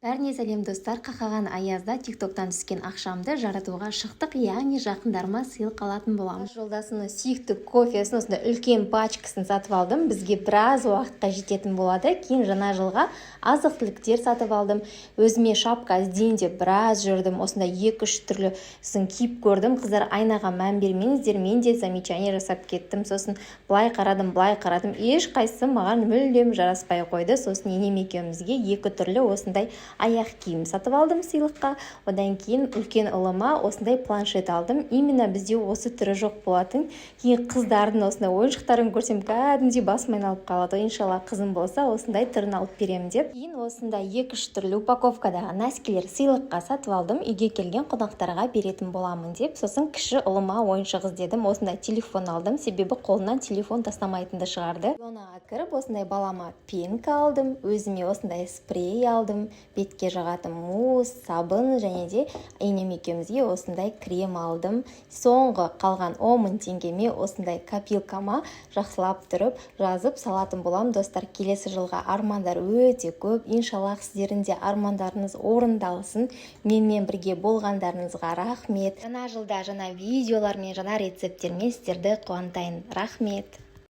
Бәріне сәлем достар, қақаған аязда тиктоктан түскен ақшамды жаратуға шықтық, яғни жақындарыма сыйлық алатын боламын. Жолдасымның сүйікті кофесін, осында үлкен пачкасын сатып алдым. Бізге біраз уақытқа жететін болады. Кейін жаңа жылға азық-түліктер сатып алдым. Өзіме шапка іздейін деп біраз жүрдім. Осында 2-3 түрлісін киіп көрдім. Қыздар, айнаға мән бермеңіздер, мен де замечание жасап кеттім. Сосын былай қарадым. Ешқайсысы маған мүлдем жараспай қойды. Сосын енем екеумізге 2 түрлі осындай аяқ киім сатып алдым сыйлыққа. Одан кейін үлкен ұлыма осындай планшет алдым. Именно бізде осы түрі жоқ болатын. Кейін қыздардың осындай ойыншықтарын көрсем, кәдімгідей басым айналып қалады. Иншалла қызым болса, осындай түрін алып беремін деп. Кейін осындай 2-3 түрлі упаковкадағы носкилер сыйлыққа сатып алдым. Үйге келген қонақтарға беретін боламын деп. Сосын кіші ұлыма ойыншық іздедім. Осындай телефон алдым, себебі қолынан телефон тастамайтынды шығарды. Зонаға кіріп, осындай балама пенка алдым. Өзіме осындай спрей алдым. Бетке жағатын мусс, сабын және де енем екеумізге осындай крем алдым. Соңғы қалған 10.000 теңгеме осындай копилкама жақсылап тұрып жазып салатын болам. Достар, келесі жылға армандар өте көп. Иншаллах сіздердің де армандарыңыз орындалсын. Менімен бірге болғандарыңызға рахмет. Жаңа жылда жаңа видеолармен, жаңа рецепттермен сіздерді қуантайын. Рахмет.